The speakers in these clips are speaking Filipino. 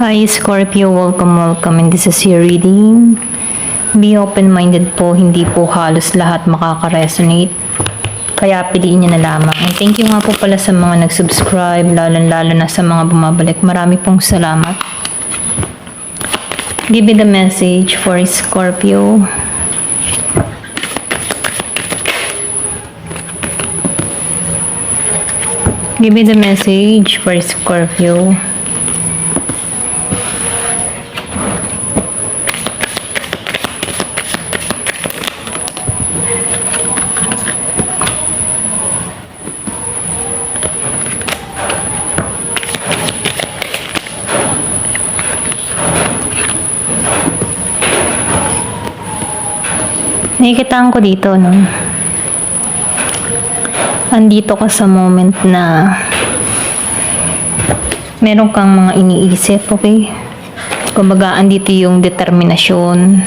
Hi Scorpio, welcome and this is your reading. Be open-minded po, hindi po halos lahat makaka-resonate. Kaya piliin niyo na lamang. And thank you nga po pala sa mga nag-subscribe, lalo na sa mga bumabalik. Marami pong salamat. Give me the message for Scorpio. Give me the message for Scorpio. Nakikitaan ko dito, no? Andito ka sa moment na meron kang mga iniisip, okay? Kumbaga, andito yung determinasyon.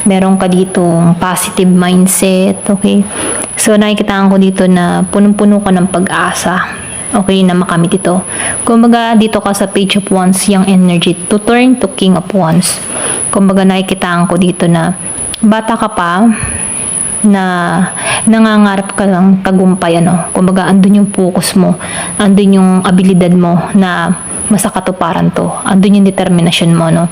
Meron ka dito positive mindset, okay? So, nakikitaan ko dito na punong-puno ka ng pag-asa, okay, na makamit ito. Kumbaga, dito ka sa Page of Wands, yung energy to turn to King of Wands. Kumbaga, nakikitaan ko dito na bata ka pa, na nangangarap ka lang tagumpay, ano. Kumbaga, andun yung focus mo, andun yung abilidad mo na masakatuparan to, andun yung determinasyon mo, no.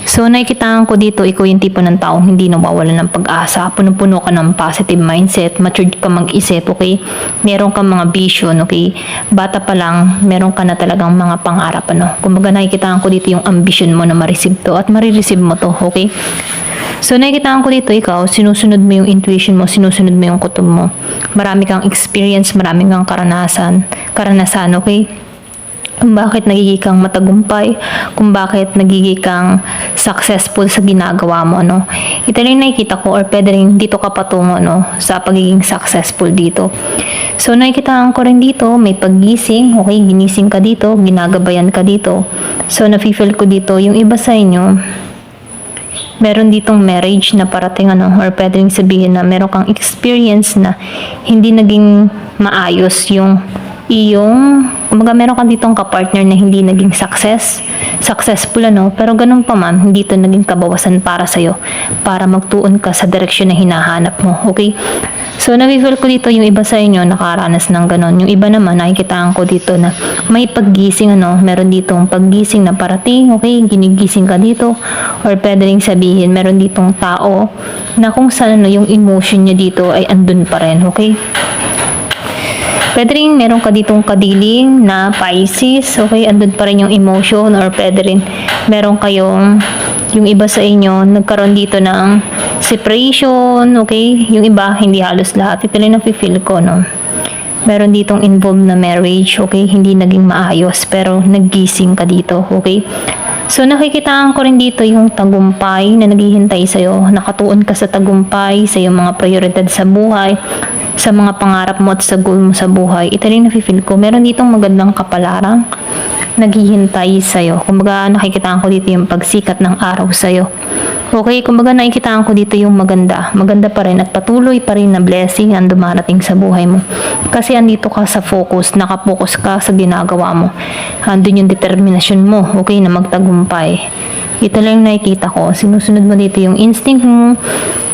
So, nakikitaan ko dito, ikaw yung tipo ng taong hindi nawawala ng pag-asa, puno-puno ka ng positive mindset, matured ka mag-isip, okay? Meron kang mga vision, okay? Bata pa lang, meron ka na talagang mga pangarap, ano. Kumbaga, nakikitaan ko dito yung ambition mo na ma-receive to at marireceive mo to, okay? So, nakikitaan ko dito, ikaw, sinusunod mo yung intuition mo, sinusunod mo yung kutob mo. Marami kang experience, marami kang karanasan, okay? Kung bakit nagiging kang matagumpay, kung bakit nagiging kang successful sa ginagawa mo, no? Ito lang nakikita ko, or pwede rin dito ka patungo, no? Sa pagiging successful dito. So, nakikitaan ko rin dito, may paggising, okay? Ginising ka dito, ginagabayan ka dito. So, nafe-feel ko dito, yung iba sa inyo, meron ditong marriage na parating, ano, or pwede rin sabihin na meron kang experience na hindi naging maayos yung kumbaga meron kang ditong kapartner na hindi naging successful, ano, pero ganun pa man, hindi ito naging kabawasan para sa'yo, para magtuon ka sa direksyon na hinahanap mo, okay? So, nafe-feel ko dito yung iba sa inyo nakaranas ng ganun. Yung iba naman, nakikitaan ko dito na may paggising, ano, meron ditong paggising na parating, okay? Ginigising ka dito, or pwede rin sabihin, meron ditong tao na kung saan, ano, yung emotion niya dito ay andun pa rin, okay? Pwede rin meron ka ditong kadiling na Pisces, okay? Andun pa rin yung emotion, or pwede rin meron kayong, yung iba sa inyo, nagkaroon dito ng separation, okay? Yung iba, hindi halos lahat. Ito lang nafe-feel ko, no? Meron ditong involved na marriage, okay? Hindi naging maayos, pero naggising ka dito, okay? So, nakikitaan ko rin dito yung tagumpay na naghihintay sa'yo. Nakatuon ka sa tagumpay, sa iyong mga prioridad sa buhay, sa mga pangarap mo at sa goal mo sa buhay. Ito rin nafe-feel ko. Meron ditong magandang kapalaran naghihintay sa'yo. Kumbaga, nakikitaan ko dito yung pagsikat ng araw sa'yo. Okay, kumbaga nakikitaan ko dito yung maganda. Maganda pa rin at patuloy pa rin na blessing ang dumarating sa buhay mo. Kasi andito ka sa focus, nakapokus ka sa ginagawa mo. Andun yung determinasyon mo, okay, na magtagumpay. Ito lang yung nakikita ko. Sinusunod mo dito yung instinct mo.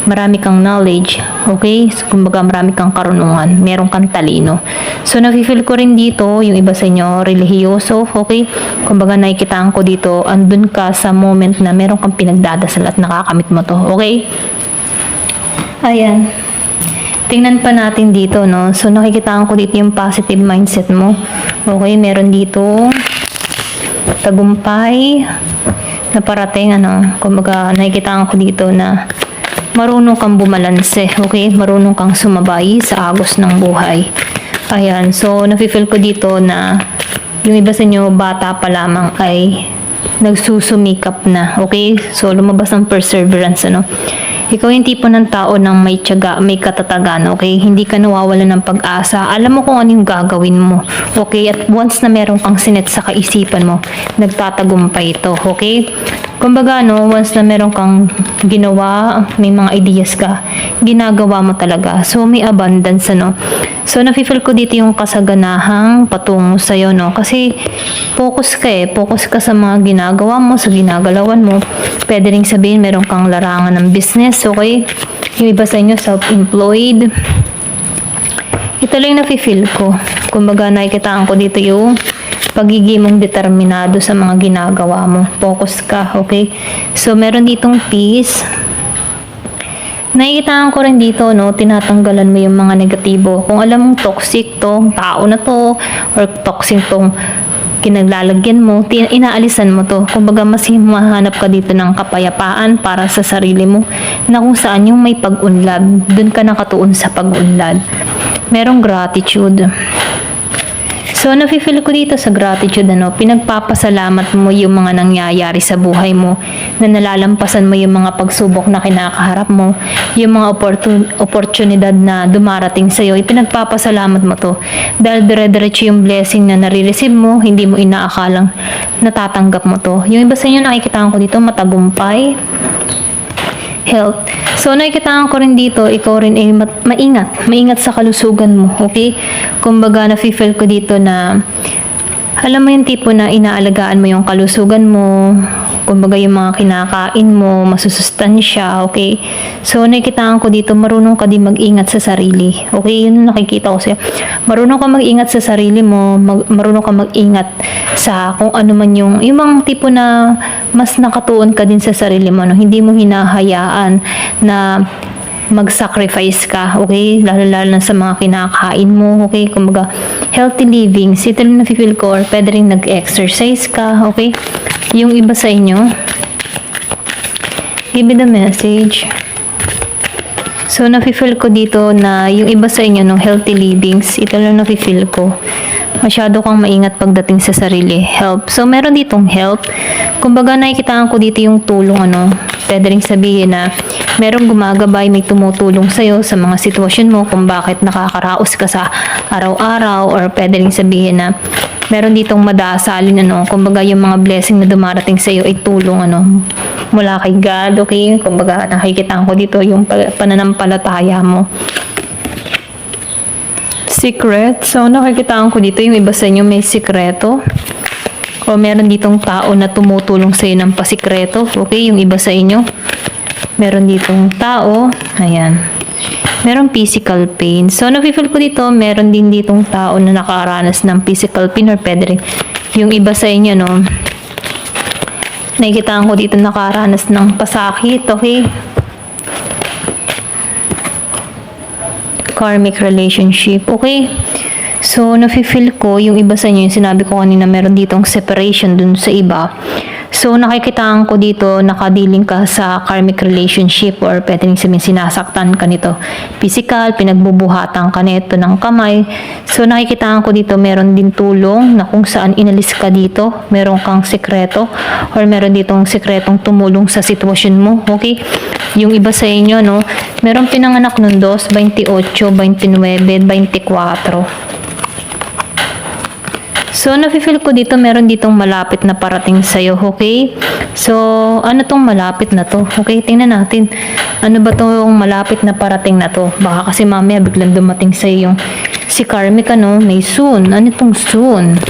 Marami kang knowledge, okay? So, kumbaga marami kang karunungan, meron kang talino. So, nafe-feel ko rin dito, yung iba sa inyo, religyoso, okay? Kumbaga nakikitaan ko dito, andun ka sa moment na meron kang pinagdadasal at nakakamit mo to, okay? Ayan. Tingnan pa natin dito, no? So, nakikitaan ko dito yung positive mindset mo. Okay, meron dito tagumpay na parating, ano? Kumbaga, nakikitaan ko dito na marunong kang bumalanse, okay? Marunong kang sumabay sa agos ng buhay. Ayan, so nafe-feel ko dito na yung iba sa inyo, bata pa lamang ay nagsusumikap na, okay? So lumabas ang perseverance, ano? Ikaw yung tipo ng tao ng may tiyaga, may katatagan, okay? Hindi ka nawawala ng pag-asa. Alam mo kung ano yung gagawin mo, okay? At once na meron kang sinet sa kaisipan mo, nagtatagumpay ito, okay? Kumbaga, no, once na meron kang ginawa, may mga ideas ka, ginagawa mo talaga. So, may abundance, ano? So, nafe-feel ko dito yung kasaganahang patungo sa'yo, no? Kasi, focus ka eh. Focus ka sa mga ginagawa mo, sa ginagalawan mo. Pwede rin sabihin, meron kang larangan ng business, okay? Yung iba sa inyo, self-employed. Ito lang yung nafe-feel ko. Kumbaga, nakikitaan ko dito yung pagiging mong determinado sa mga ginagawa mo. Focus ka, okay? So, meron ditong peace. Nakikitaan ko rin dito, no, tinatanggalan mo yung mga negatibo. Kung alam mong toxic tong tao na to, or toxic tong kinaglalagyan mo, inaalisan mo to. Kumbaga, mas mahanap ka dito ng kapayapaan para sa sarili mo, na kung saan yung may pag-unlad, dun ka nakatuon sa pag-unlad. Merong gratitude. So, nafe-feel ko dito sa gratitude, ano, pinagpapasalamat mo yung mga nangyayari sa buhay mo, na nalalampasan mo yung mga pagsubok na kinakaharap mo, yung mga oportunidad na dumarating sa'yo, ipinagpapasalamat mo to. Dahil dire-diretso yung blessing na nare-receive mo, hindi mo inaakalang natatanggap mo to. Yung iba sa inyo, nakikita ko dito, matagumpay, health. So, nakikitaan ko rin dito, ikaw rin ay maingat sa kalusugan mo, okay? Kumbaga, nafe-feel ko dito na, alam mo yung tipo na inaalagaan mo yung kalusugan mo, kumbaga yung mga kinakain mo, masusustansya, okay? So, nakikitaan ko dito, marunong ka din mag-ingat sa sarili, okay? Yun yung nakikita ko sa'yo. Marunong ka mag-ingat sa sarili mo, marunong ka mag-ingat sa kung ano man yung mga tipo na mas nakatuon ka din sa sarili mo, no? Hindi mo hinahayaan na mag-sacrifice ka, okay? Lalo-lalo na sa mga kinakain mo, okay? Kumbaga, healthy living, ito lang nafe-feel ko, or pwede rin nag-exercise ka, okay? Yung iba sa inyo, give me the message. So, nafe-feel ko dito na yung iba sa inyo, no, healthy livings, ito lang nafe-feel ko. Masyado kang maingat pagdating sa sarili. Help. So, meron ditong help. Kumbaga, nakikitaan ko dito yung tulong, ano. Pwede rin sabihin na merong gumagabay, may tumutulong sa'yo sa mga sitwasyon mo kung bakit nakakaraos ka sa araw-araw, or pwede rin sabihin na meron ditong madasalin, ano. Kumbaga, yung mga blessing na dumarating sa'yo ay tulong, ano, mula kay God, okay? Kumbaga, nakikitaan ko dito yung pananampalataya mo. Secret. So, nakikitaan ko dito yung iba sa inyo may sikreto. O meron ditong tao na tumutulong sa iyo ng pasikreto. Okay, yung iba sa inyo. Meron ditong tao. Ayan. Meron physical pain. So, nafe-feel ko dito, meron din ditong tao na nakaranas ng physical pain, or pwede rin yung iba sa inyo, no. Nakikitaan ko dito nakaranas ng pasakit. Okay. Karmic relationship. Okay? So, nafe-feel ko, yung iba sa inyo, yung sinabi ko kanina, meron ditong separation dun sa iba. So, nakikitaan ko dito, nakadiling ka sa karmic relationship, or pwede rin sabihin, sinasaktan ka nito. Physical, pinagbubuhatan ka nito ng kamay. So, nakikitaan ko dito, meron din tulong na kung saan inalis ka dito, meron kang sekreto, or meron ditong sekretong tumulong sa sitwasyon mo. Okay? Yung iba sa inyo, no, meron pinanganak nun 2, 28, 29, 24. So, nafe-feel ko dito, meron ditong malapit na parating sa'yo, okay? So, ano tong malapit na to? Okay, tingnan natin. Ano ba tong malapit na parating na to? Baka kasi mamaya biglang dumating sa'yo yung si Karmic, ano? May soon. Ano tong soon?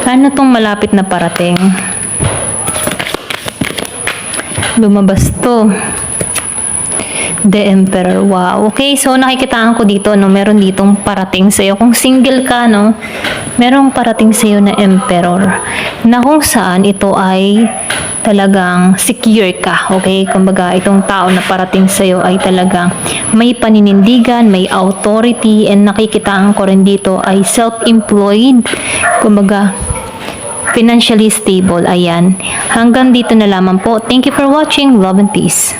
Ano tong malapit na parating? Lumabas to. The Emperor. Wow. Okay, so nakikitaan ko dito, no, meron ditong parating sa'yo. Kung single ka, no, merong parating sa'yo na Emperor, na kung saan ito ay talagang secure ka. Okay, kumbaga itong tao na parating sa'yo ay talagang may paninindigan, may authority, and nakikitaan ko rin dito ay self-employed. Kumbaga, financially stable. Ayan. Hanggang dito na lamang po. Thank you for watching. Love and peace.